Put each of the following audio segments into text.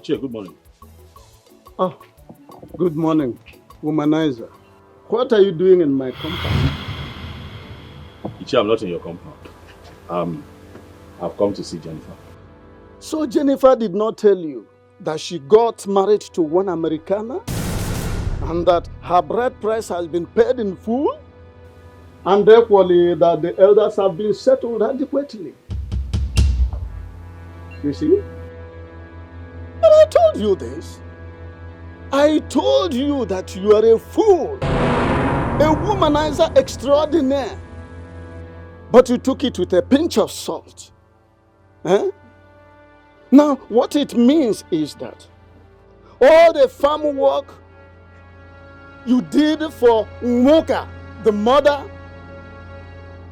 Ichie, good morning. Oh, good morning, womanizer. What are you doing in my compound? Ichie, I'm not in your compound. I've come to see Jennifer. So Jennifer did not tell you that she got married to one Americana and that her bride price has been paid in full? And equally that the elders have been settled adequately. You see? But I told you this. I told you that you are a fool, a womanizer extraordinaire. But you took it with a pinch of salt. Eh? Now, what it means is that all the farm work you did for Nwoka, the mother,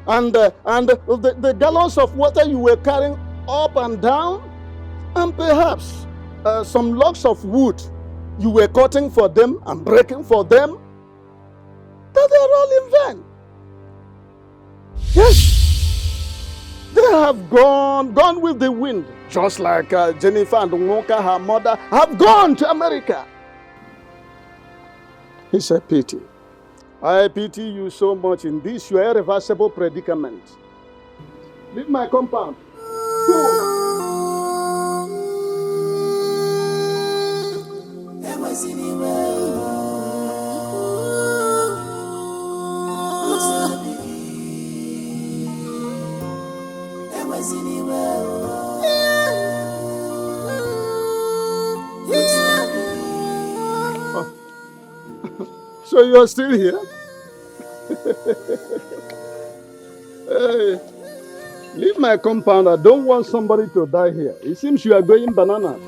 and the gallons of water you were carrying up and down, and perhaps some logs of wood you were cutting for them and breaking for them, that they are all in vain. Yes, they have gone with the wind, just like Jennifer and Nwoka, her mother, have gone to America. It's a pity. I pity you so much in this your irreversible predicament. Leave my compound. Go. So you're still here? Hey, leave my compound. I don't want somebody to die here. It seems you are going bananas.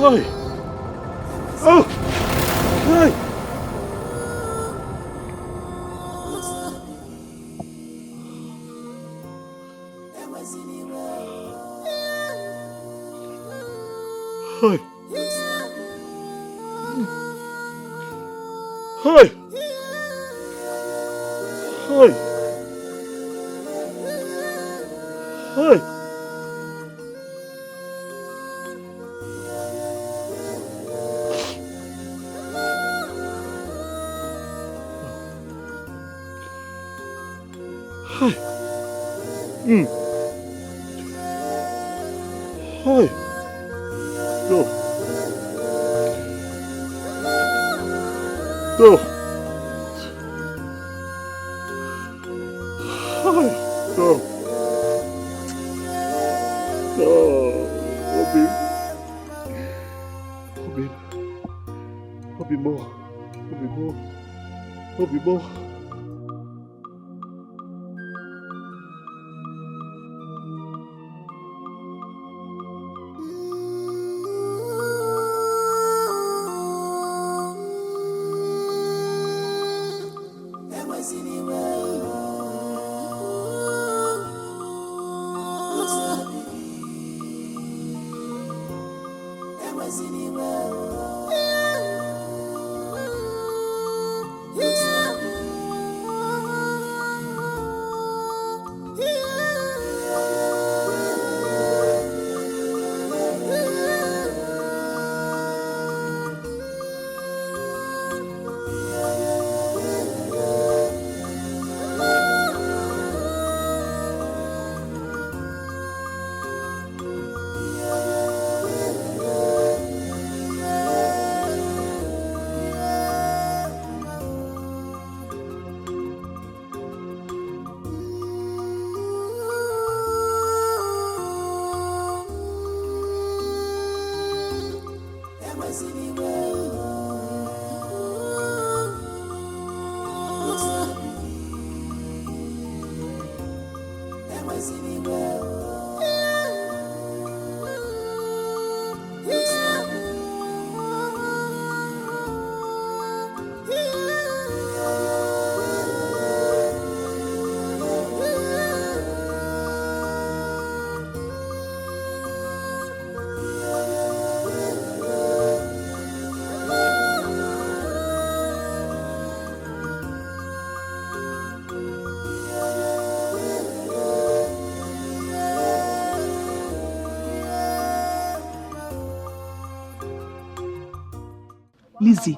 Hi. Oh! Hi! Hi! Hi! Hi! Hi! Hi. Hi. Go. Go. Hi. Go. Oh, Obi. Obi. Obi more. Obi more. Obi more. Well. Lizzie,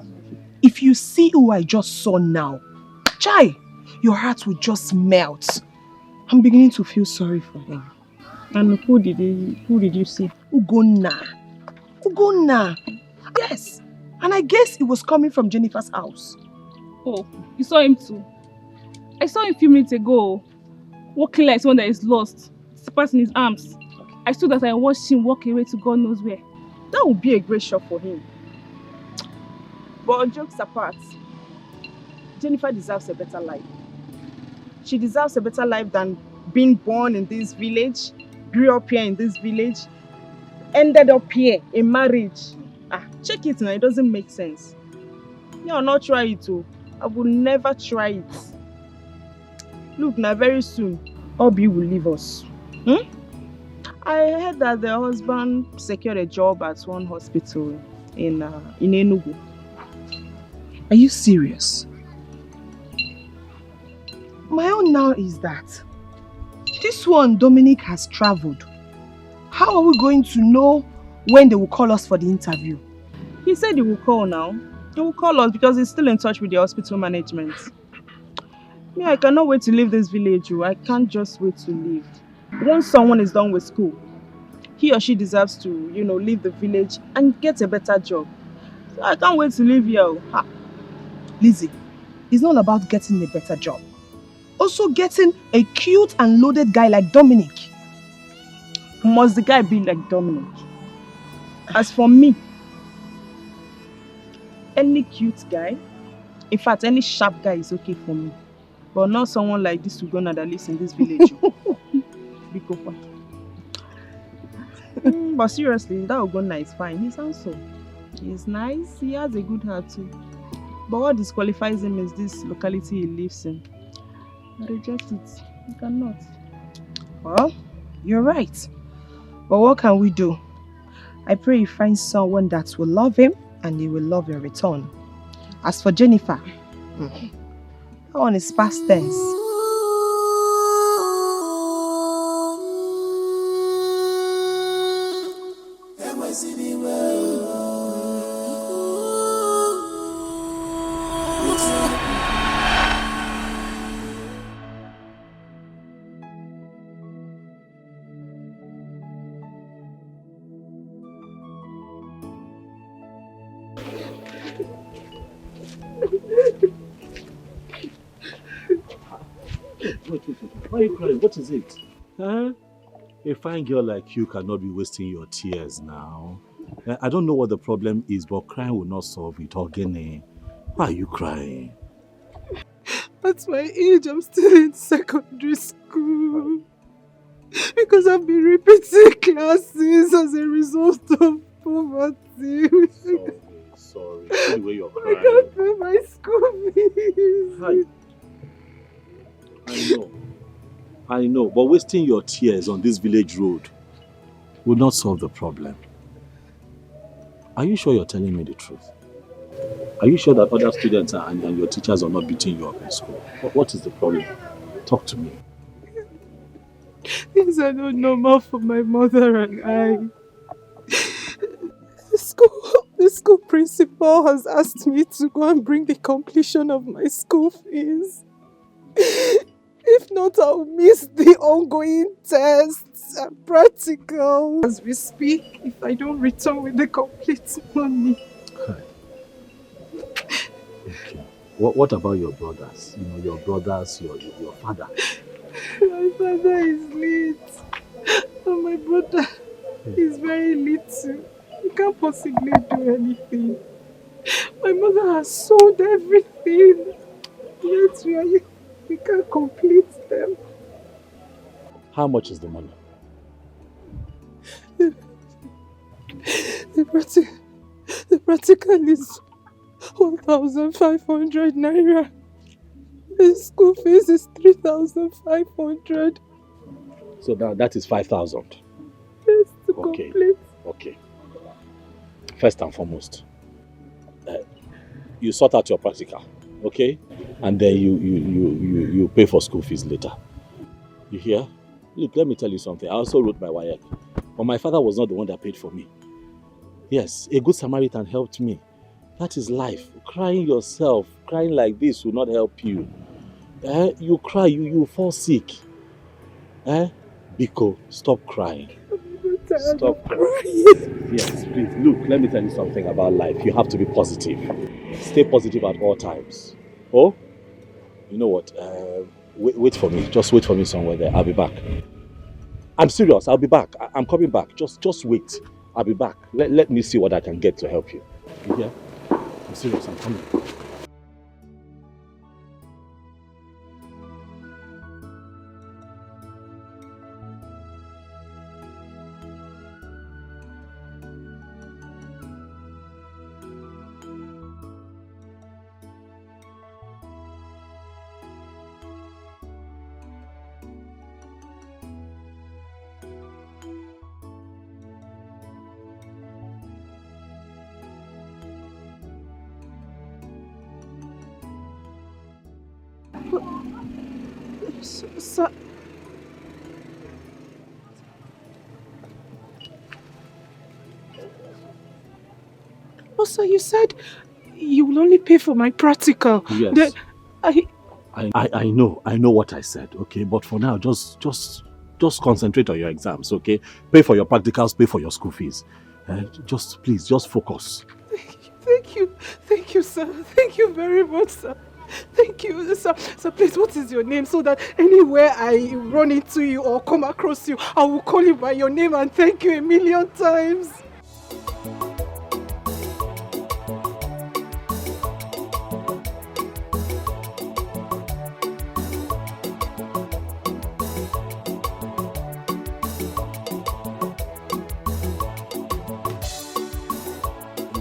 if you see who I just saw now, chai, your heart will just melt. I'm beginning to feel sorry for him. And who did you see? Ugonna. Ugonna. Yes. And I guess it was coming from Jennifer's house. Oh, you saw him too? I saw him a few minutes ago, walking like someone that is lost, slippers in his arms. I stood as I watched him walk away to God knows where. That would be a great shock for him. But jokes apart, Jennifer deserves a better life. She deserves a better life than being born in this village, grew up here in this village, ended up here in marriage. Check it now, it doesn't make sense. I'll not try it too. I will never try it. Look, now very soon, Obi will leave us. I heard that the husband secured a job at one hospital in Enugu. Are you serious? My own now is that this one, Dominic, has traveled. How are we going to know when they will call us for the interview? He said he will call now. He will call us because he's still in touch with the hospital management. Me, I cannot wait to leave this village. I can't just wait to leave. Once someone is done with school, he or she deserves to, leave the village and get a better job. So I can't wait to leave here. Lizzie, it's not about getting a better job. Also getting a cute and loaded guy like Dominic. Must the guy be like Dominic? As for me, any cute guy, in fact, any sharp guy is okay for me. But not someone like this Ugonna that lives in this village. Big open. But seriously, that Ugonna is fine. He's handsome. He's nice. He has a good heart too. But what disqualifies him is this locality he lives in. I reject it. You cannot. Well, you're right. But what can we do? I pray you find someone that will love him and he will love your return. As for Jennifer, that one is past tense. Why are you crying? What is it? Huh? A fine girl like you cannot be wasting your tears now. I don't know what the problem is, but crying will not solve it. Ugonna, why are you crying? At my age, I'm still in secondary school. Because I've been repeating classes as a result of poverty. Sorry. See the way you're crying. I can't pay my school fees. I know, but wasting your tears on this village road will not solve the problem. Are you sure you're telling me the truth? Are you sure that other students and your teachers are not beating you up in school? What is the problem? Talk to me. Things are not normal for my mother and I. The school principal has asked me to go and bring the completion of my school fees. If not, I'll miss the ongoing tests and practicals as we speak if I don't return with the complete money. Okay. What about your brothers? Your brothers, your father? My father is late. And my brother is very little. He can't possibly do anything. My mother has sold everything. Yet we can't complete them. How much is the money? The practical is 1,500 naira. The school fees is 3,500. So that is 5,000. Yes, to complete. Okay. First and foremost, you sort out your practical, okay? And then you pay for school fees later. You hear? Look, let me tell you something. I also wrote my WAEC, but my father was not the one that paid for me. Yes, a good Samaritan helped me. That is life. Crying yourself, crying like this will not help you. You cry, you fall sick. Biko, stop crying. Stop crying. Yes, please. Look, let me tell you something about life. You have to be positive. Stay positive at all times. Oh, you know what? Wait for me. Just wait for me somewhere there. I'll be back. I'm serious. I'll be back. I'm coming back. Just wait. I'll be back. Let me see what I can get to help you. You hear? I'm serious. I'm coming. Sir, also you said you will only pay for my practical. Yes. I I know what I said, okay? But for now, just concentrate on your exams, okay? Pay for your practicals, pay for your school fees. Please, just focus. Thank you, sir. Thank you very much, sir. Thank you, sir. Sir, please, what is your name so that anywhere I run into you or come across you, I will call you by your name and thank you a million times.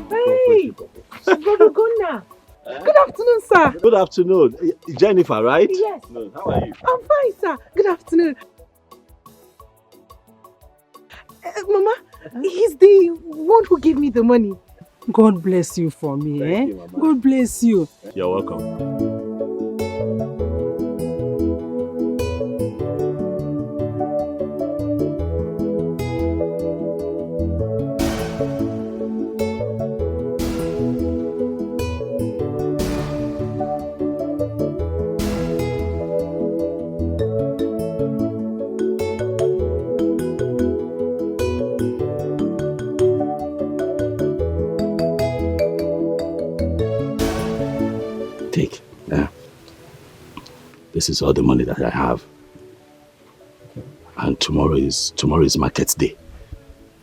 Hey, Ugonna. Good afternoon, sir. Good afternoon. Jennifer, right? Yes. No, how are you? I'm fine, sir. Good afternoon. Mama, he's the one who gave me the money. God bless you for me. Thank you, Mama. God bless you. You're welcome. Take. This is all the money that I have. And tomorrow is market day.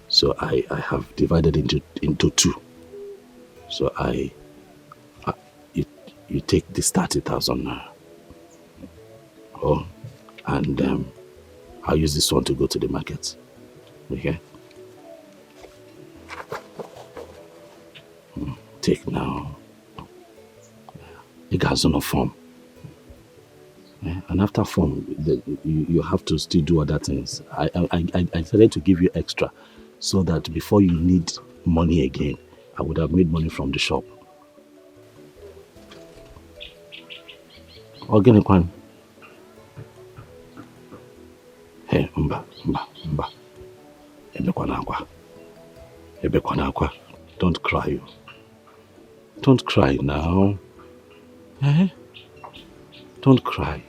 So I have divided into two. So you take this 30,000 now. Oh, and I'll use this one to go to the market. Okay? Take now. You guys don't know form. And after form, you have to still do other things. I decided to give you extra so that before you need money again, I would have made money from the shop. Organic one. Hey, mba. Ebekwanakwa. Don't cry. Don't cry now. Don't cry.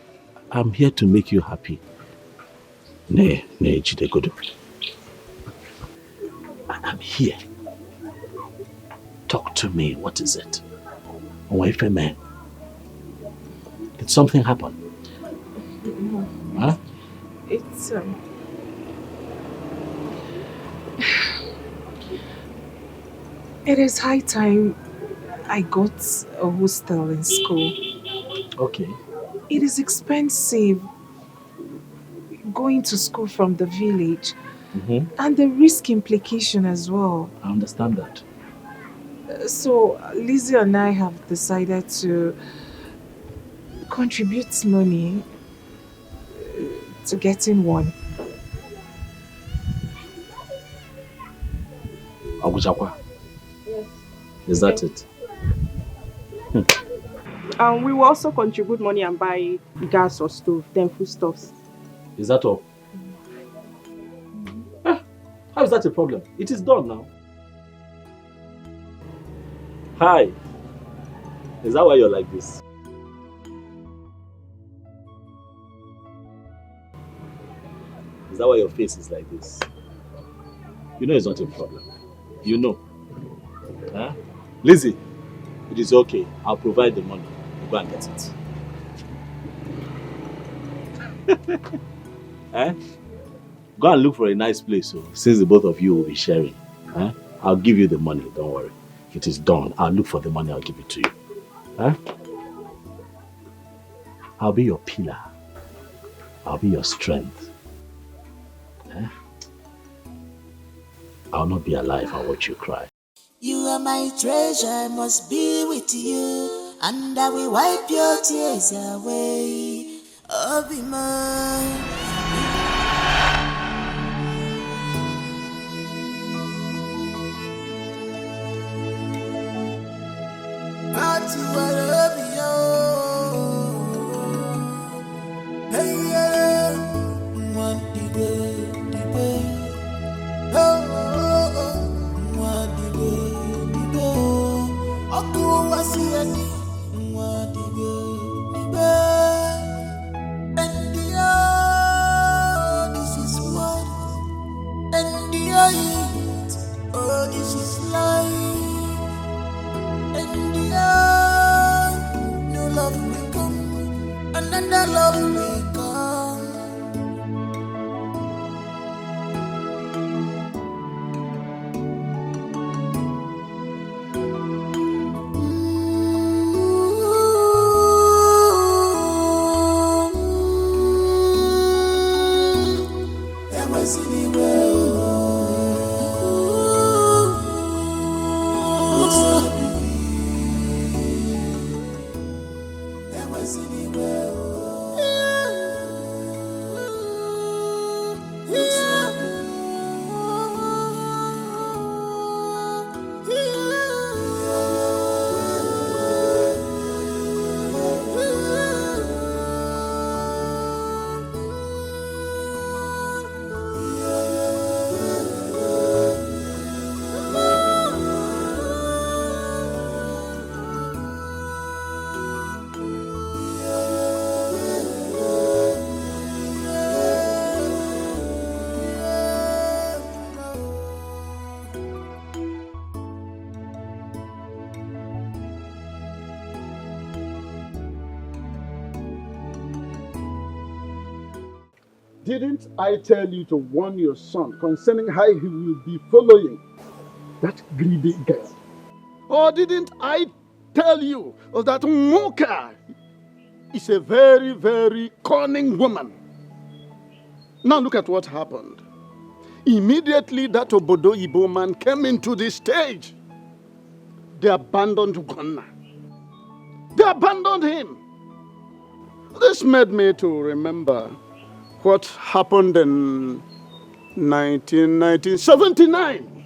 I'm here to make you happy. Nay, Jidegodo. I'm here. Talk to me. What is it? Wife, man. Did something happen? Huh? It's it is high time I got a hostel in school. Okay. It is expensive going to school from the village, and the risk implication as well. I understand that. So Lizzie and I have decided to contribute money to getting one. Agujakwa? Yes. Is that it? We will also contribute money and buy gas or stove, then foodstuffs. Is that all? How is that a problem? It is done now. Hi. Is that why you're like this? Is that why your face is like this? You know it's not a problem. You know. Huh? Lizzie, it is okay. I'll provide the money. You go and get it. Eh? Go and look for a nice place, so since the both of you will be sharing. Eh? I'll give you the money, don't worry. It is done. I'll look for the money, I'll give it to you. Eh? I'll be your pillar. I'll be your strength. Eh? I'll not be alive and watch you cry. You are my treasure, I must be with you, and I will wipe your tears away. Oh, be mine. Not you, I love you. Hey, yeah. One day. This is what, and this is life, and new love will come, another love will come. Didn't I tell you to warn your son concerning how he will be following that greedy girl? Or didn't I tell you that Moka is a very, very cunning woman? Now look at what happened. Immediately that Obodo Igbo man came into the stage, they abandoned Ugonna. They abandoned him. This made me to remember what happened in 1979,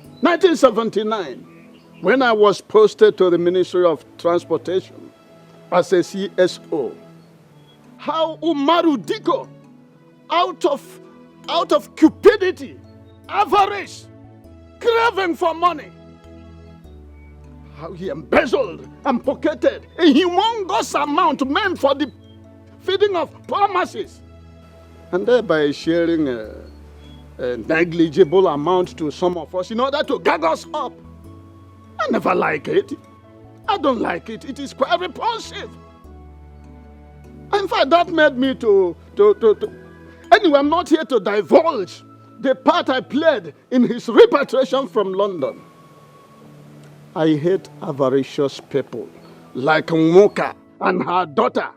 when I was posted to the Ministry of Transportation as a CSO. How Umaru Diko, out of cupidity, avarice, craving for money, how he embezzled and pocketed a humongous amount meant for the feeding of poor masses, and thereby sharing a negligible amount to some of us in order to gag us up. I never like it. I don't like it. It is quite repulsive. In fact, that made me to... Anyway, I'm not here to divulge the part I played in his repatriation from London. I hate avaricious people like Moka and her daughter.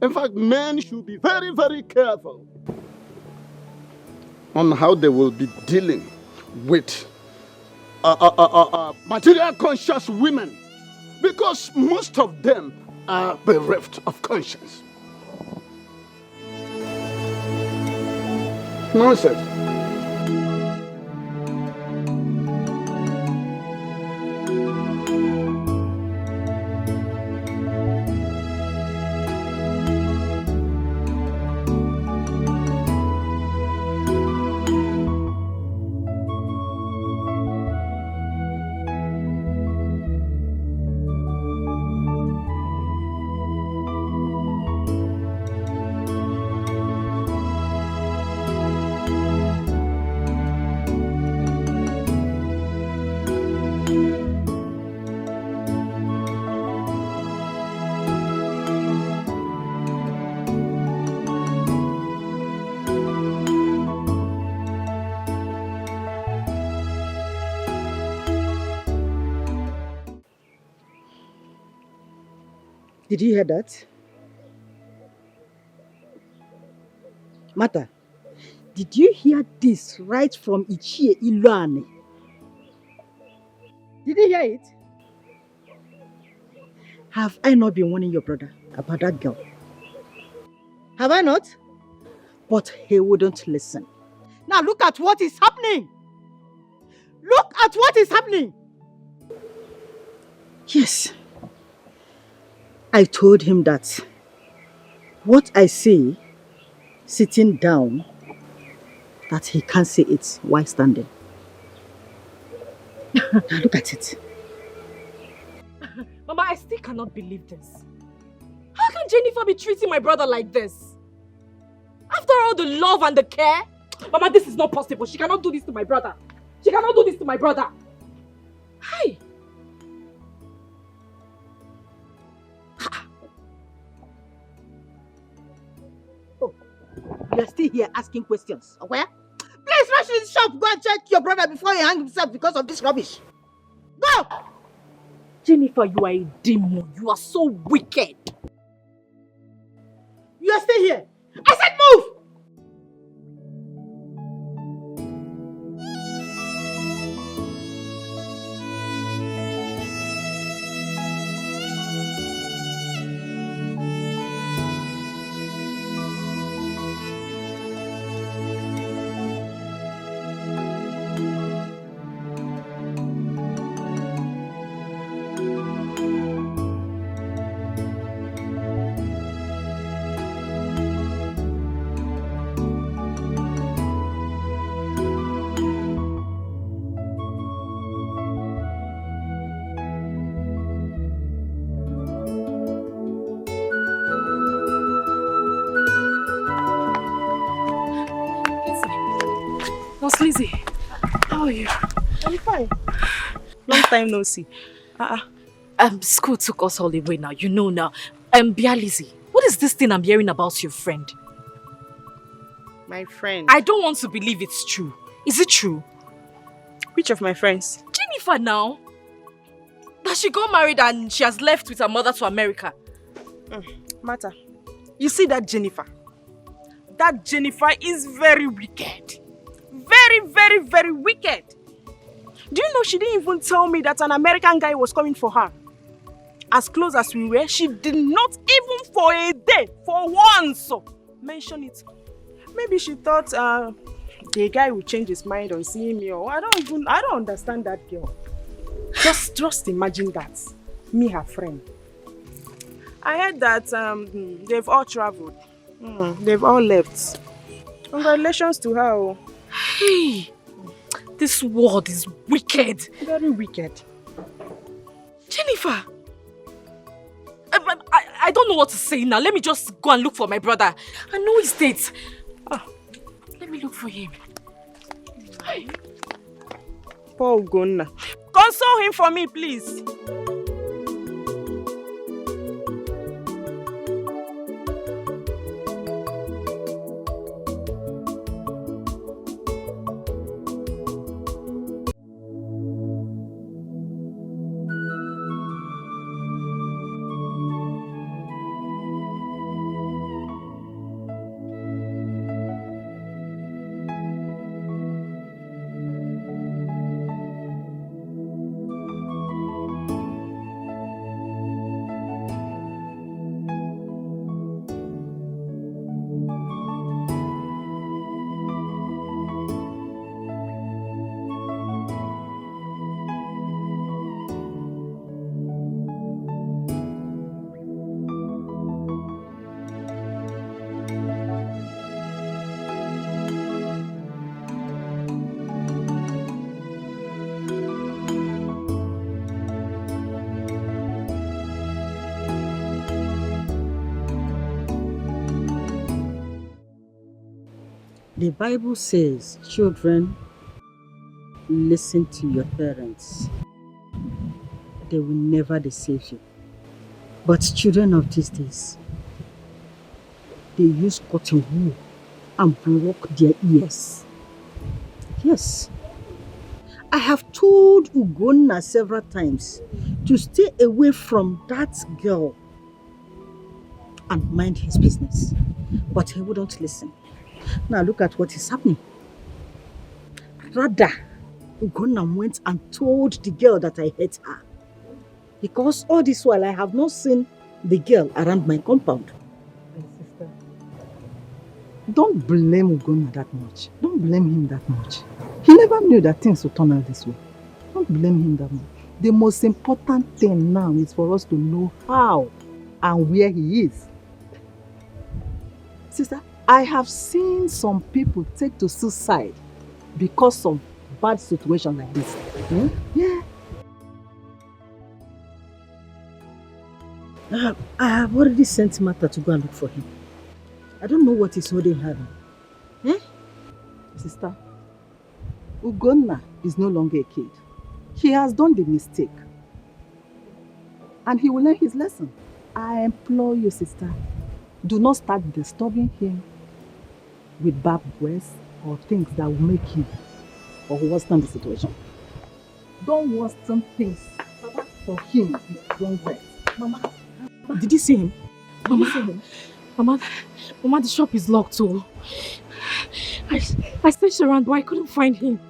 In fact, men should be very, very careful on how they will be dealing with material conscious women, because most of them are bereft of conscience. Nonsense. Did you hear that? Mata, did you hear this right from Ichie Iluane? Did you hear it? Have I not been warning your brother about that girl? Have I not? But he wouldn't listen. Now look at what is happening. Look at what is happening. Yes. I told him that what I say sitting down, that he can't say it while standing. Now look at it. Mama, I still cannot believe this. How can Jennifer be treating my brother like this? After all the love and the care? Mama, this is not possible. She cannot do this to my brother. She cannot do this to my brother. Hi. Oh, you're still here asking questions. Okay? Please rush to the shop. Go and check your brother before he hangs himself because of this rubbish. Go! Jennifer, you are a demon. You are so wicked. You are still here. I said move! Lizzie, how are you? I'm fine. Long time no see. School took us all the way now. You know now. Bia Lizzie, what is this thing I'm hearing about your friend? My friend. I don't want to believe it's true. Is it true? Which of my friends? Jennifer now. That she got married and she has left with her mother to America. Mata, you see that Jennifer? That Jennifer is very wicked. Very, very, very wicked. Do you know she didn't even tell me that an American guy was coming for her? As close as we were, she did not even for a day, for once, mention it. Maybe she thought the guy would change his mind on seeing me, or I don't understand that girl. Just imagine that. Me, her friend. I heard that they've all traveled. They've all left. Congratulations to her. Hey, this world is wicked. Very wicked. Jennifer, I don't know what to say now. Let me just go and look for my brother. I know his date. Let me look for him. Poor Ugonna. Console him for me, please. The Bible says, children, listen to your parents. They will never deceive you. But children of these days, they use cotton wool and block their ears. Yes. I have told Ugonna several times to stay away from that girl. and mind his business. But he wouldn't listen. Now look at what is happening. Rather, Ugonna went and told the girl that I hate her. Because all this while I have not seen the girl around my compound. My sister. Don't blame Ugonna that much. Don't blame him that much. He never knew that things would turn out this way. Don't blame him that much. The most important thing now is for us to know how and where he is. Sister, I have seen some people take to suicide because of bad situations like this. Yeah. I have already sent Martha to go and look for him. I don't know what is holding her. Sister, Ugonna is no longer a kid. He has done the mistake. And he will learn his lesson. I implore you, sister, do not start disturbing him with bad words or things that will make him or worsen the situation. Don't worsen things for him with wrong words. Mama, Did you see him? Mama, the shop is locked too. I searched around but I couldn't find him.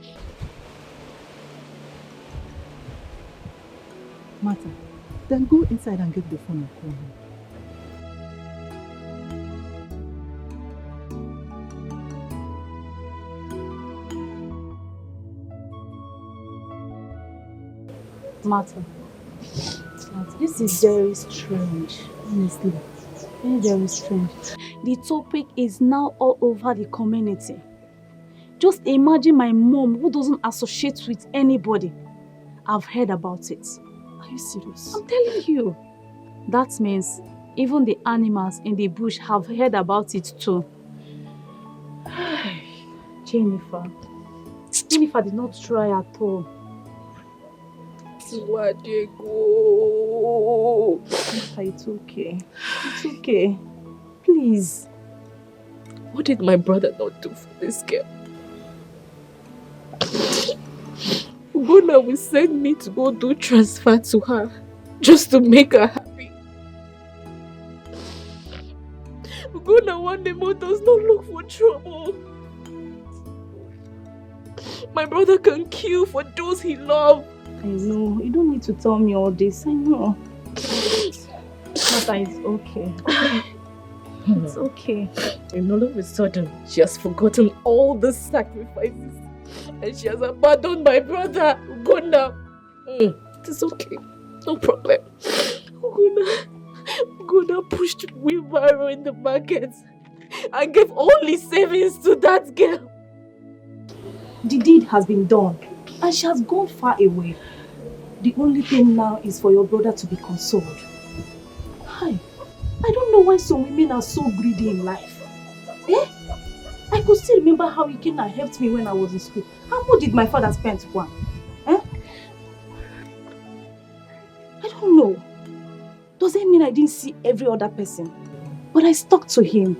Martha, then go inside and get the phone and call him. Martha, this is very strange, honestly. Very, very strange. The topic is now all over the community. Just imagine my mom who doesn't associate with anybody. I've heard about it. Are you serious? I'm telling you. That means even the animals in the bush have heard about it too. Jennifer did not try at all. Wadego. It's okay. It's okay. Please. What did my brother not do for this girl? Ugonna will send me to go do transfer to her just to make her happy. Ugonna one day more does not look for trouble. My brother can kill for those he loves. I know. You don't need to tell me all this. I know. Martha, it's okay. It's okay. And all of a sudden, she has forgotten all the sacrifices. And she has abandoned my brother, Ugonna. It is okay. No problem. Ugonna pushed wheelbarrow in the market and gave only savings to that girl. The deed has been done and she has gone far away. The only thing now is for your brother to be consoled. Hi, I don't know why some women are so greedy in life. I could still remember how Ugonna helped me when I was in school. How much did my father spend for one? I don't know. Does it mean I didn't see every other person? But I stuck to him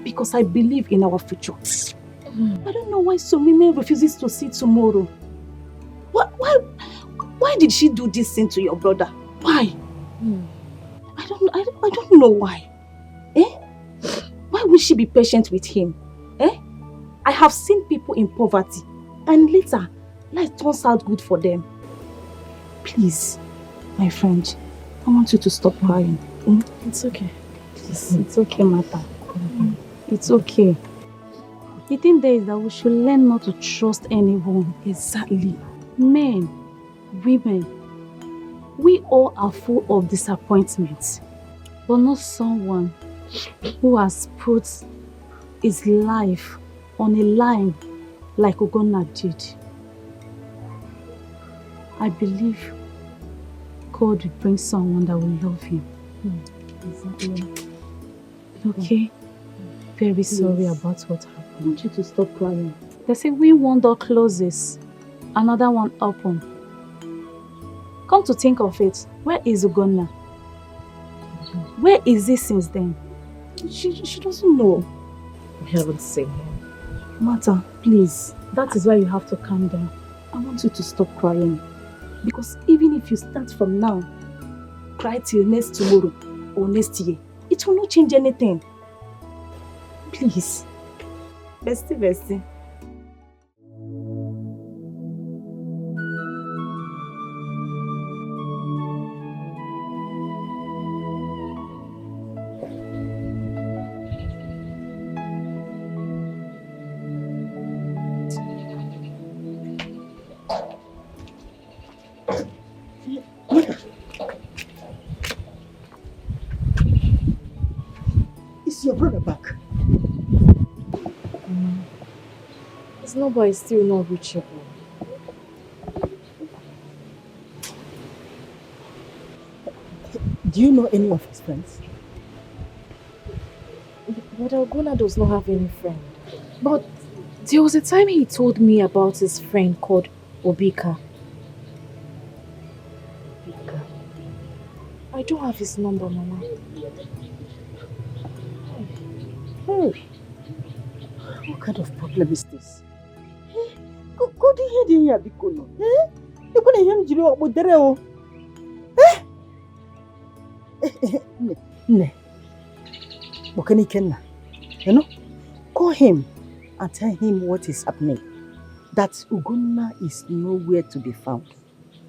because I believe in our future. I don't know why some women refuses to see tomorrow. Why did she do this thing to your brother? Why? I don't know why. Why would she be patient with him? I have seen people in poverty and later life turns out good for them. Please, my friend, I want you to stop crying. It's okay. Please, it's okay, Martha. It's okay. The thing there is that we should learn not to trust anyone. Exactly. Men, women, we all are full of disappointments, but not someone who has put his life on a line like Ugonna did. I believe God will bring someone that will love him. Exactly. Okay? Very sorry about what happened. I want you to stop crying. They say when one door closes, another one open. Come to think of it, where is Ugonna? Where is he since then? She doesn't know. We haven't seen him. Martha, please. That is why you have to calm down. I want you to stop crying. Because even if you start from now, cry till next tomorrow or next year, It will not change anything. Please. Bestie. Is your brother back? His number is still not reachable. Do you know any of his friends? But Ugonna does not have any friend. But there was a time he told me about his friend called Obika. Obika. I don't have his number, Mama. Hey, what kind of problem is this? Go to here, Bikono. You're going to hear me jiri okpo dere o. Ne. Bokani Kenna. You know, call him and tell him what is happening. That Ugonna is nowhere to be found.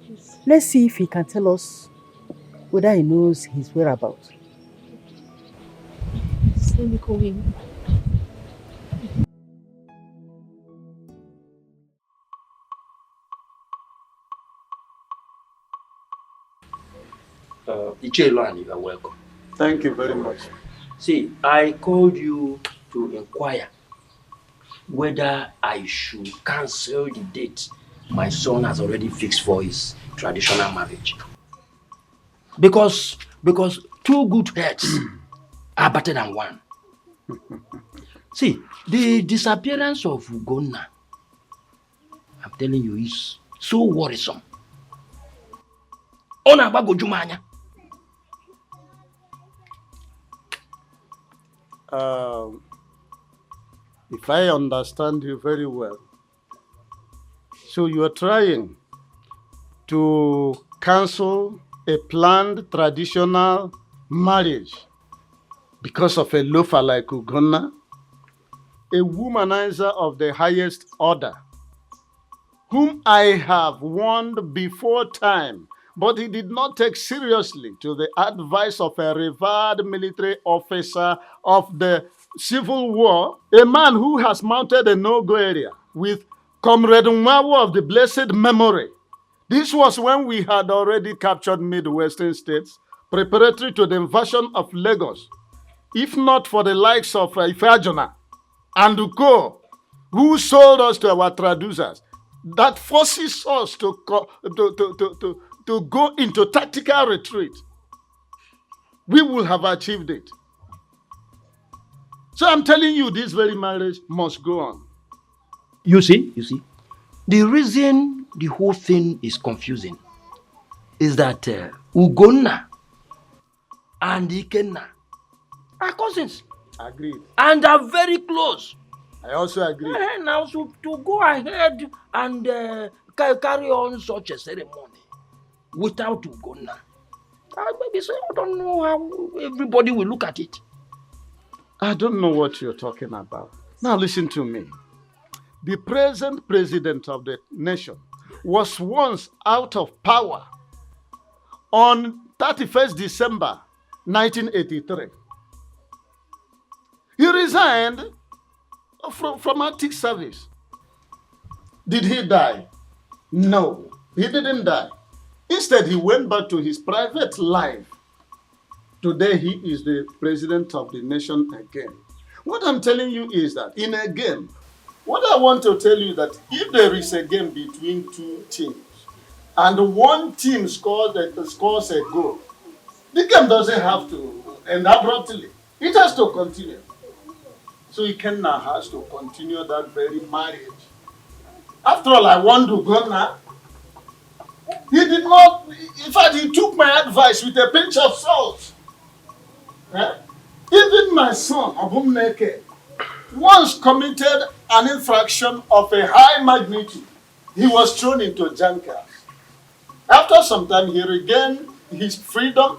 Yes. Let's see if he can tell us whether he knows his whereabouts. Let me call him. Ichelo, you are welcome. Thank you very much. See, I called you to inquire whether I should cancel the date my son has already fixed for his traditional marriage. Because two good heads are better than one. See, the disappearance of Ugonna, I'm telling you, is so worrisome. Ona bago jumanya. If I understand you very well, so you are trying to cancel a planned traditional marriage because of a loafer like Ugonna, a womanizer of the highest order, whom I have warned before time, but he did not take seriously to the advice of a revered military officer of the Civil War, a man who has mounted a no-go area with Comrade Nwawo of the blessed memory. This was when we had already captured Midwestern states, preparatory to the invasion of Lagos. If not for the likes of Ifeajona and Uko, who sold us to our traducers, that forces us to go into tactical retreat, we will have achieved it. So I'm telling you, this very marriage must go on. You see, the reason the whole thing is confusing is that Ugonna and Ikenna are cousins. Agreed. And are very close. I also agree. Now, so to go ahead and carry on such a ceremony without Ugonna, maybe say, I don't know how everybody will look at it. I don't know what you're talking about. Now listen to me. The present president of the nation was once out of power on 31st December 1983. He resigned from active service. Did he die? No, he didn't die. Instead, he went back to his private life. Today, he is the president of the nation again. What I'm telling you is that in a game, what I want to tell you that if there is a game between two teams and one team scores a goal, the game doesn't have to end abruptly. It has to continue. So Ikenna has to continue that very marriage. After all, I want Ugonna. He did not, in fact, he took my advice with a pinch of salt. Even my son, Abumneke, once committed an infraction of a high magnitude. He was thrown into jankers. After some time, he regained his freedom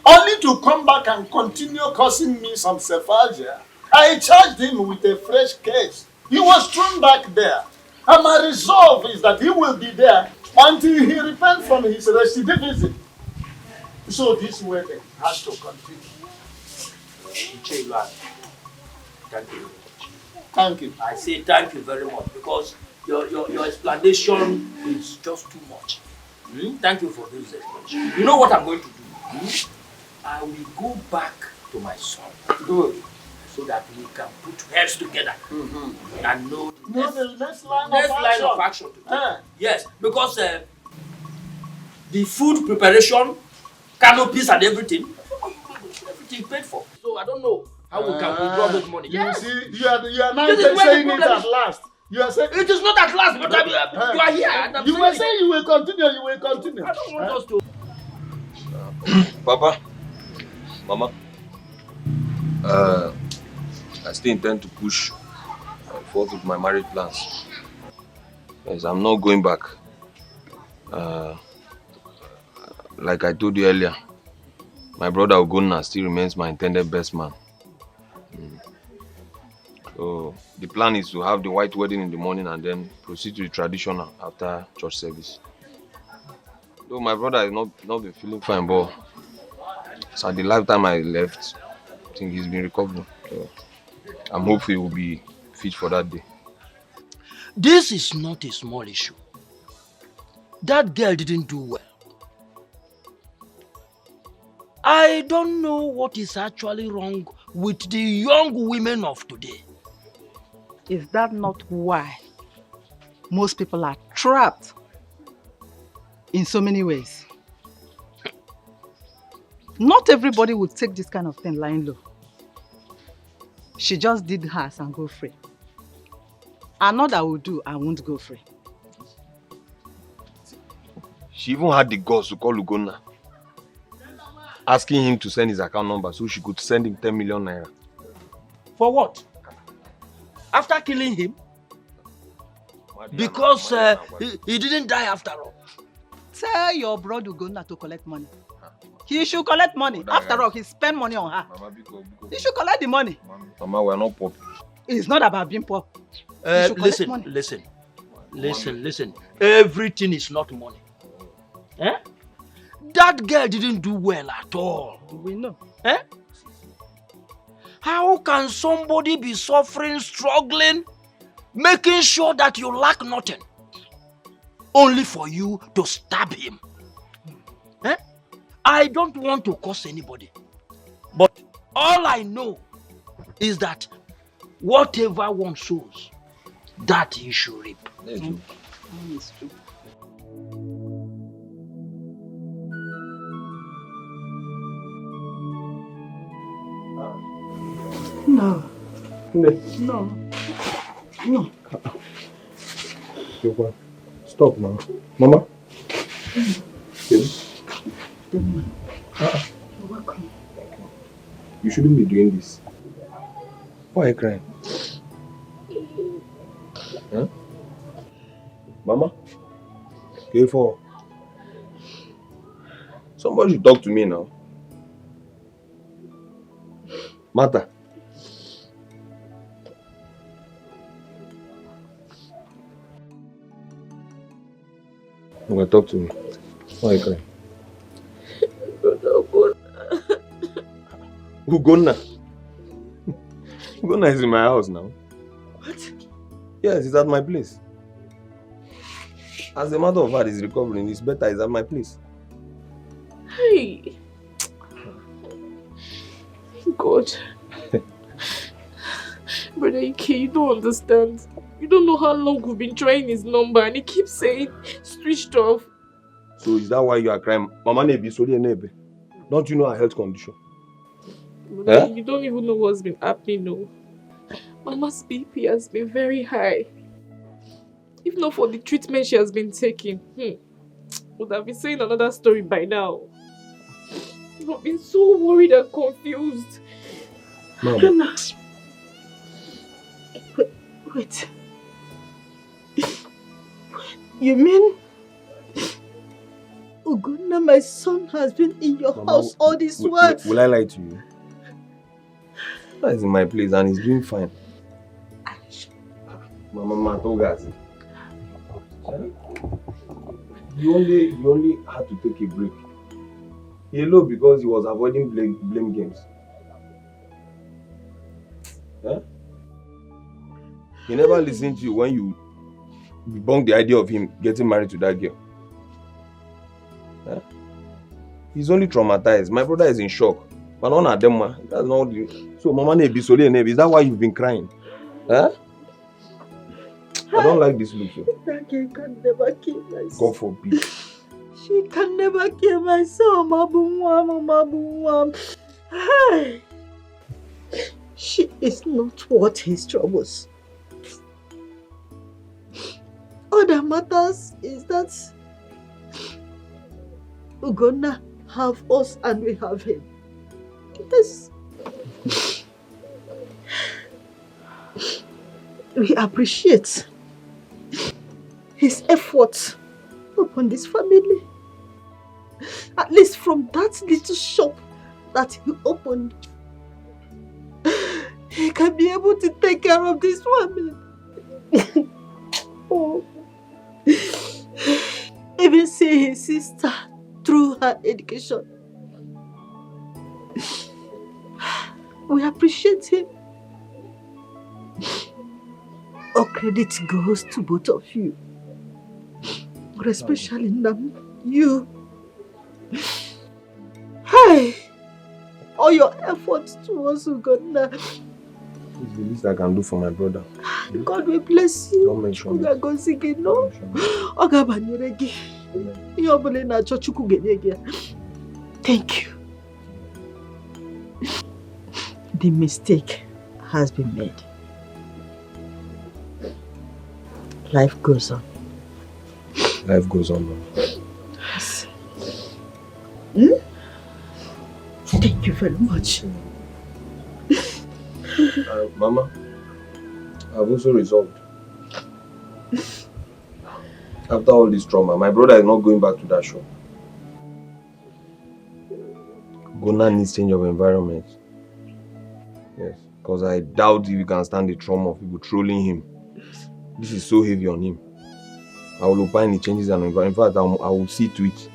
only to come back and continue causing me some sephagia. I charged him with a fresh case. He was thrown back there. And my resolve is that he will be there until he repents from his recidivism. So this wedding has to continue. Thank you very much. Thank you. I say thank you very much because your explanation is just too much. Thank you for this explanation. You know what I'm going to do? I will go back to my son. Good. So that we can put heads together and know the next line of action to take. Yes, because the food preparation, canopies and everything paid for. So I don't know how we can withdraw those money. You see, you are now saying it at last. You are saying it is not at last, but you are here. And you were saying you will continue. You will continue. I don't want us to. Papa, Mama, I still intend to push forth with my marriage plans. Yes, I'm not going back. Like I told you earlier, my brother Ugonna still remains my intended best man. So the plan is to have the white wedding in the morning and then proceed to the traditional after church service. Though my brother has not been feeling fine, but so the lifetime I left, I think he's been recovering. So I'm hopeful he will be fit for that day. This is not a small issue. That girl didn't do well. I don't know what is actually wrong with the young women of today. Is that not why most people are trapped in so many ways? Not everybody would take this kind of thing lying low. She just did hers and go free. Another will do and won't go free. She even had the guts to call Ugonna, asking him to send his account number so she could send him 10 million naira. For what? After killing him? Because he didn't die after all. Tell your brother Ugonna to collect money. He should collect money. After all, he spent money on her. He should collect the money. Mama, we are not poor. It's not about being poor. Listen. Everything is not money. Eh? That girl didn't do well at all. We know. Eh? How can somebody be suffering, struggling, making sure that you lack nothing, only for you to stab him? Eh? I don't want to curse anybody, but all I know is that whatever one sows, that he should reap. That's true. It's true. No. No. Stop now. Mama? Yes. You're welcome. You shouldn't be doing this. Why are you crying? Huh? Mama? Careful. Somebody should talk to me now. Martha. Talk to me. Why are you crying? Ugonna. Ugonna is in my house now. What? Yes, he's at my place. As a matter of fact, he's recovering. It's better. He's at my place. Hey. God. Brother Ike, you don't understand. You don't know how long we've been trying his number and he keeps saying switched off. So is that why you are crying? Mama Nebi, sorry Nebe. Don't you know her health condition? Brother, you don't even know what's been happening, no. Mama's BP has been very high. If not for the treatment she has been taking, would have been saying another story by now. I've been so worried and confused. Mama. Wait. You mean Ugonna Ugonna, my son has been in your Mama, house all this while. Will I lie to you? He's in my place and he's doing fine. Mama Matogazi. You only had to take a break. He alone because he was avoiding blame games. Huh? He never listened to you when you debunked the idea of him getting married to that girl. Huh? He's only traumatized. My brother is in shock. But none of them, that's not the... So, Mama, is that why you've been crying? Huh? I don't like this look. That girl can never kill my son. God forbid. She can never kill my son, Mabumwam. Hey. She is not worth his troubles. All that matters is that Ugonna have us and we have him. Yes. We appreciate his efforts upon this family. At least from that little shop that he opened, he can be able to take care of this family. Oh. Even see his sister through her education. We appreciate him. All credit goes to both of you. But especially you. Hey! All your efforts towards Ugonna. It's the least I can do for my brother. God will bless you. Don't mention it. Thank you. The mistake has been made. Life goes on. Life goes on. Yes. Thank you very much. Mama, I've also resolved. After all this trauma, my brother is not going back to that shop. Ugonna needs change of environment. Yes, because I doubt if he can stand the trauma of people trolling him. This is so heavy on him. I will opine the changes and environment. In fact, I will see to it.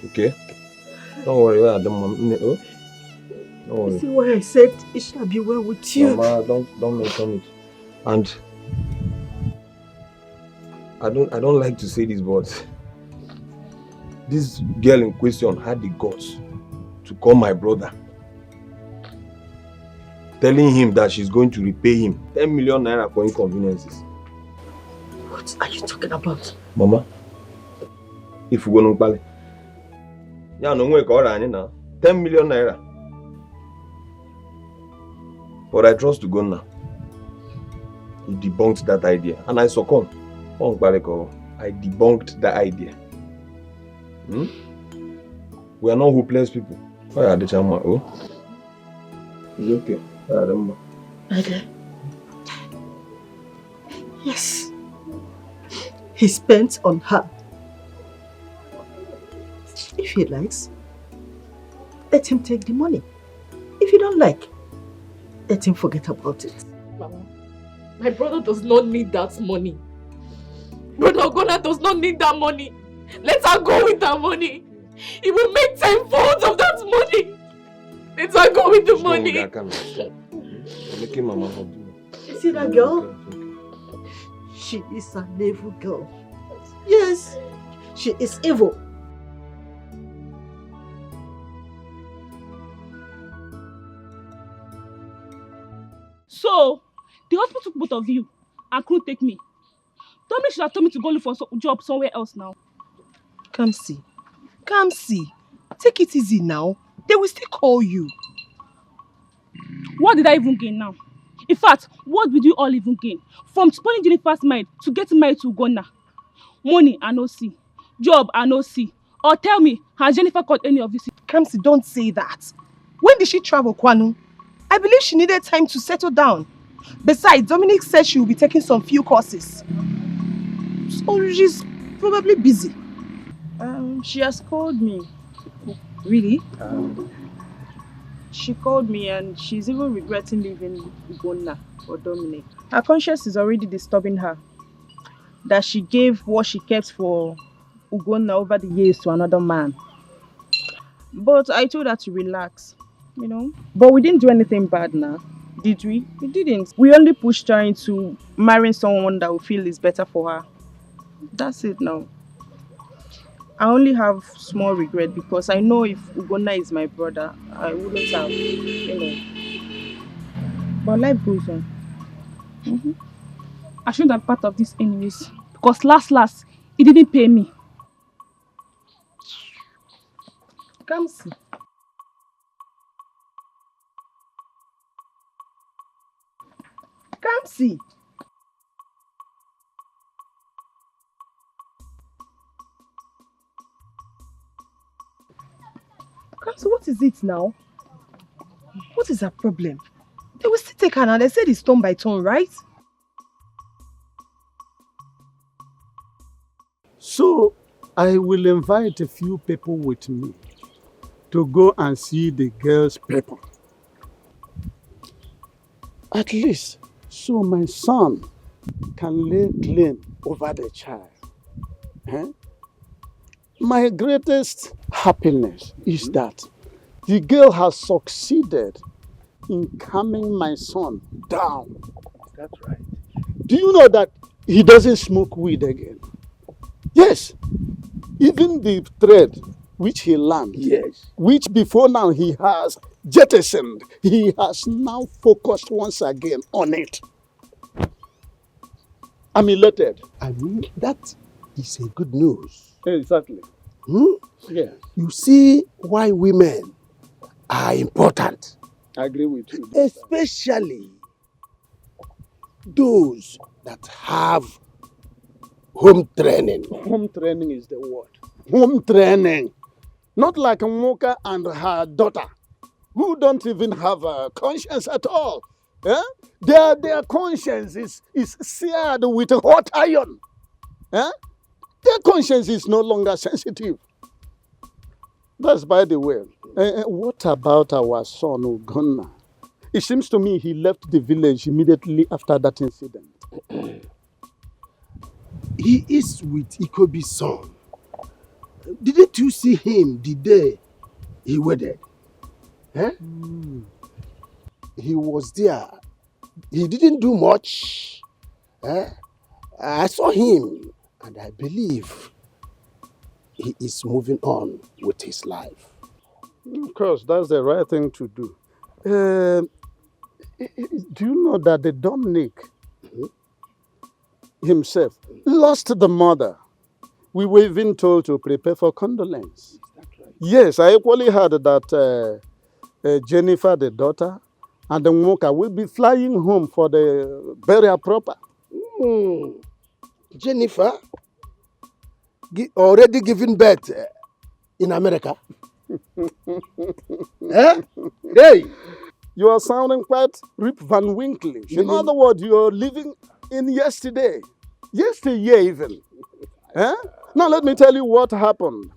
Okay? Don't worry, don't worry. You see why I said it shall be well with you. Mama, don't mention it. And I don't like to say this, but this girl in question had the guts to call my brother, telling him that she's going to repay him 10 million naira for inconveniences. What are you talking about? Mama, if you go to Pale, yeah, no way, 10 million naira. But I trust Ugonna. He debunked that idea, and I succumbed. I debunked that idea. We are not hopeless people. Oh, yeah, the chama. Oh, it's okay. Okay. Yes. He spent on her. If he likes, let him take the money. If you don't like, let him forget about it. Mama, my brother does not need that money. Brother Ugonna does not need that money. Let her go with that money. He will make 10-fold of that money. Let her go with the money. Making Mama happy. You see that girl? She is an evil girl. Yes, she is evil. So, the hospital took both of you and couldn't take me. Dominic should have told me to go look for a job somewhere else now. Come see. Come see. Take it easy now. They will still call you. What did I even gain now? In fact, what did you all even gain? From spoiling Jennifer's mind to getting married to Ugonna. Money, I no see. Job, I no see. Or tell me, has Jennifer got any of this? Come see, don't say that. When did she travel, Kwanu? I believe she needed time to settle down. Besides, Dominic said she will be taking some few courses. So she's probably busy. She has called me. Really? She called me and she's even regretting leaving Ugonna for Dominic. Her conscience is already disturbing her. That she gave what she kept for Ugonna over the years to another man. But I told her to relax, you know. But we didn't do anything bad now, did we? We didn't. We only pushed her into marrying someone that we feel is better for her. That's it now. I only have small regret because I know if Ugonna is my brother, I wouldn't have, you know. But life goes on. I shouldn't have been part of this anyways. Because last, he didn't pay me. Kamsi. Kamsi. Kamsi, what is it now? What is her problem? They will still take her now. They said it's turn by turn, right? So I will invite a few people with me to go and see the girl's paper. At least so my son can lay claim over the child. Eh? My greatest happiness is that the girl has succeeded in calming my son down. That's right. Do you know that he doesn't smoke weed again? Yes. Even the thread which he learned, Yes. which before now he has jettisoned, he has now focused once again on it. I'm elated. I mean, that is a good news. Exactly. Hmm? Yeah, You see why women are important, I agree with you. especially those that have home training. Home training is the word. Home training. Not like Moka and her daughter, who don't even have a conscience at all. Eh? Their conscience is seared with a hot iron. Eh? Their conscience is no longer sensitive. That's by the way. What about our son Ugonna? It seems to me he left the village immediately after that incident. He is with Ikobi's son. Didn't you see him the day he wedded? Eh? He was there. He didn't do much. Eh? I saw him and I believe he is moving on with his life. Of course, that's the right thing to do. Do you know that the Dominic himself lost the mother? We were even told to prepare for condolence. Is that right? Yes, I equally heard that Jennifer, the daughter, and the Moka will be flying home for the burial proper. Jennifer already given birth in America. Eh? Hey! You are sounding quite Rip Van Winklish. In other words, you are living in yesterday. Yesteryear even. Eh? Now let me tell you what happened.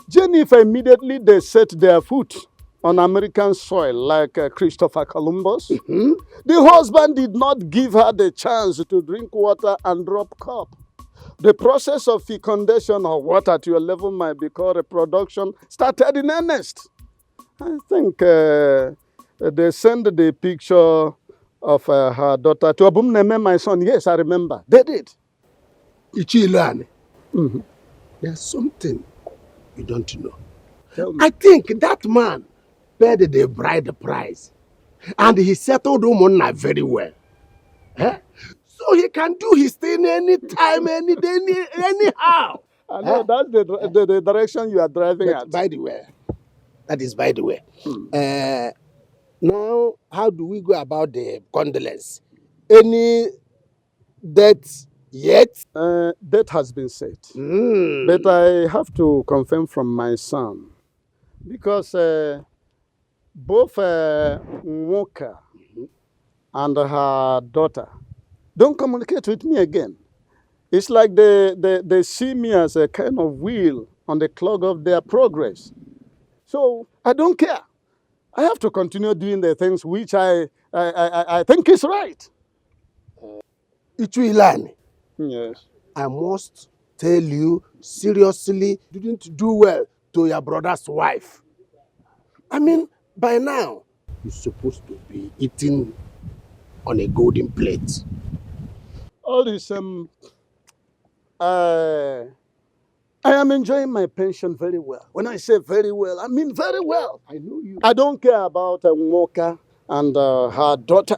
Jennifer immediately they set their foot on American soil like Christopher Columbus. The husband did not give her the chance to drink water and drop cup. The process of fecundation or what at your level might be called reproduction started in earnest. I think they sent the picture of her daughter to Abumneme, my son. Yes, I remember. They did. Ichilane, there's something you don't know. Tell me. I think that man paid the bride price and he settled Umonna very well. Eh? So he can do his thing anytime, any day, anyhow. I know that's the direction you are driving But at. by the way, that is by the way. Now, how do we go about the condolence? Any death yet? That has been said. But I have to confirm from my son. Because both Nwoka and her daughter don't communicate with me again. It's like they see me as a kind of wheel on the clog of their progress. So I don't care. I have to continue doing the things which I think is right. Ichuilani, Yes. I must tell you seriously, you didn't do well to your brother's wife. I mean, by now, you're supposed to be eating on a golden plate. All this, I am enjoying my pension very well. When I say very well, I mean very well. I know you. I don't care about Moka and her daughter.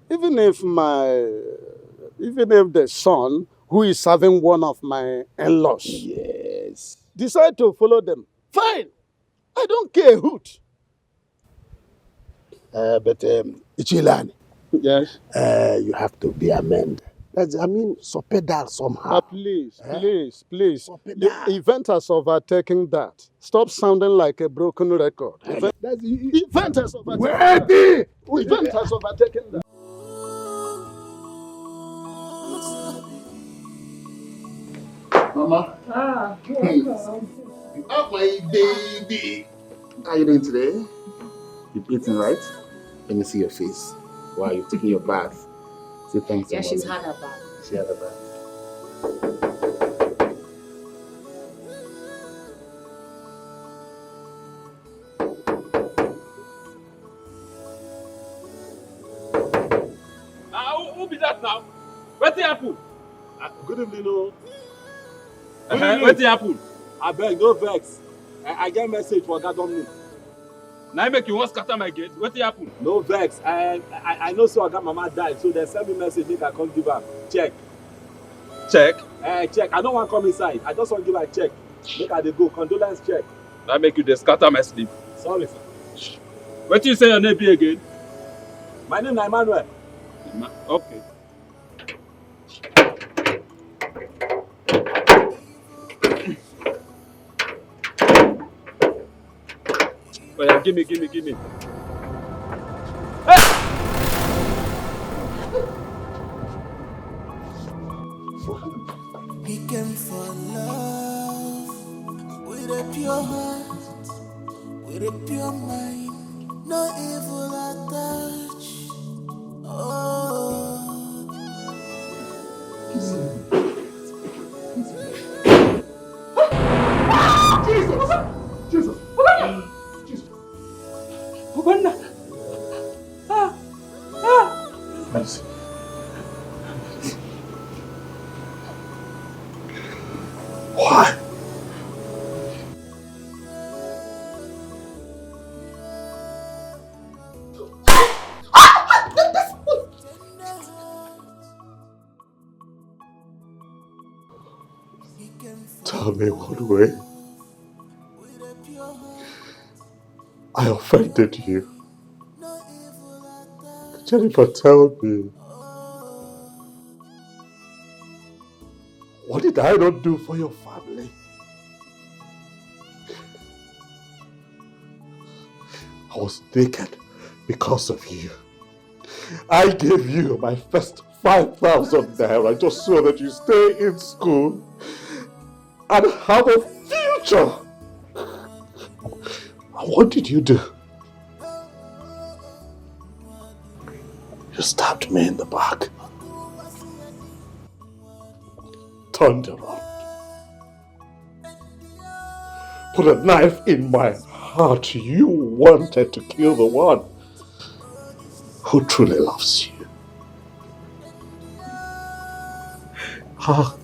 Even if the son who is serving one of my in-laws Yes. decide to follow them, fine. I don't care a hoot. But Ichilani, Yes. you have to be amended. So pedal somehow. Please, Eh? please. So The pedal. event has overtaken that. Stop sounding like a broken record. Event has overtaken that. Event has overtaken that. Mama. Oh, my baby. How are you doing today? You've eaten, right? Let me see your face. While you're taking your bath. Say thanks to Yeah, she's mommy. had a bath. She had a bath. Who be that now? What's the apple? Good evening, oh. What's the apple? I beg, no vex. I get message for that on me. Now make you want scatter my gate. What's the apple? No vex. I know so I got mama died, so they send me message make I come give her. Check. Check. Check. I don't want to come inside. I just want to give her a check. Make her dey go. Condolence check. Now make you the scatter my sleep. Sorry, sir. What you say your name be again? My name is Emmanuel. Okay. Oh yeah, give me. He came for love with a pure heart, with a pure mind, no evil attached. Oh. Jesus! Ugonna! Mercy. Why? Tell me what way I offended you. Jennifer, tell me. What did I not do for your family? I was naked because of you. I gave you my first 5,000 naira just so that you stay in school and have a future. And what did you do? You stabbed me in the back. Turned around. Put a knife in my heart. You wanted to kill the one who truly loves you. How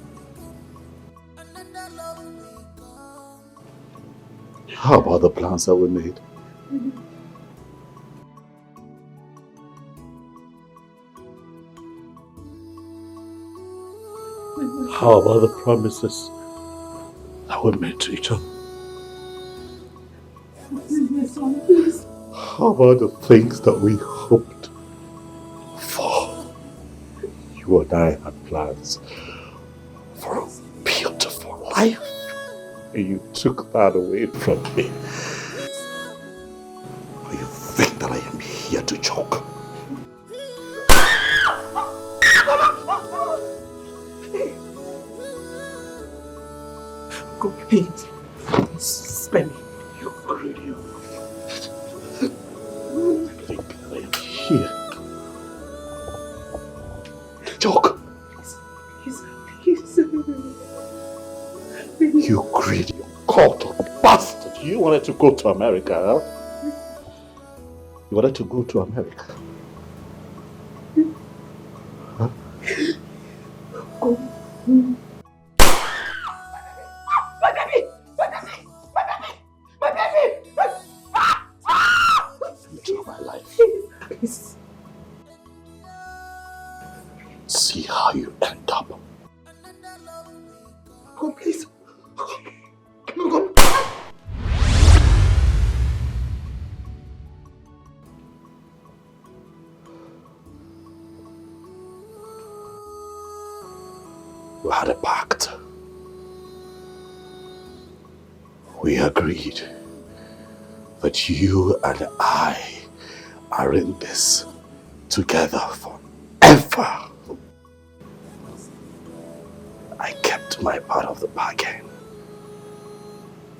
about the plans that we made? How about the promises that we made to each other? How about the things that we hoped for? You and I had plans for a beautiful life, and you took that away from me. Or you think that I am here to joke? Go. Hey, spare me. You greedy. Think I am here. Talk. Please. You greedy, caught bastard. You wanted to go to America, huh? You wanted to go to America? Huh? Go. My baby! Into my life. Please. See how you end up. Oh, please. Come. We had a pact. We agreed that you and I are in this together forever. I kept my part of the bargain.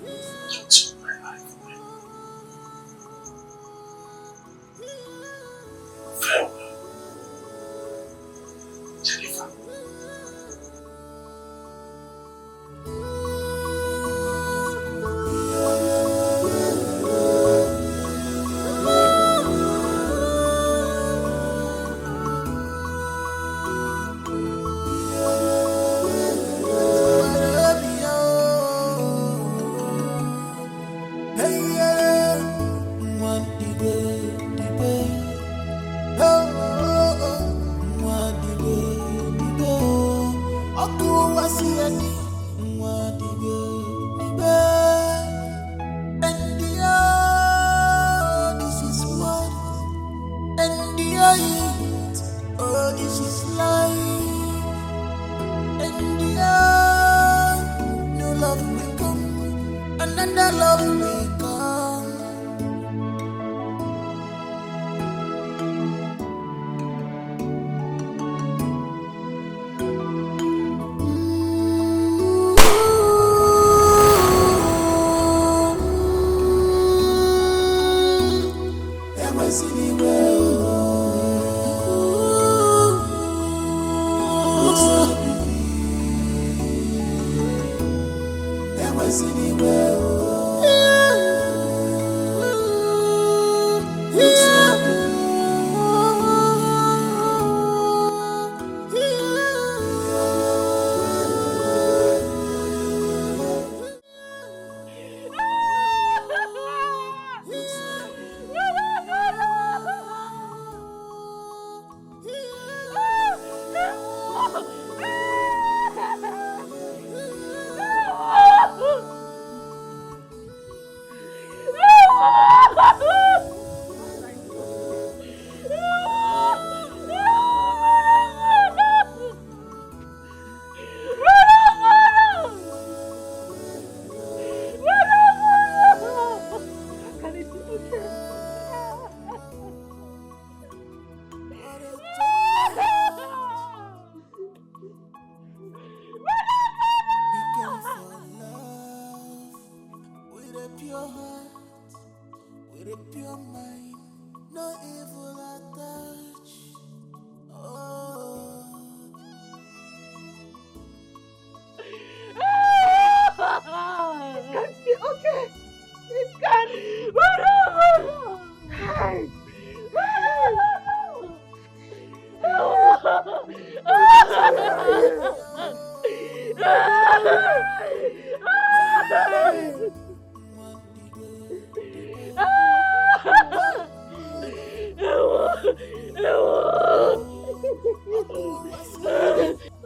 You took my life away. Farewell, Jennifer.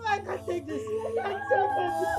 I can't take this. I can't take this.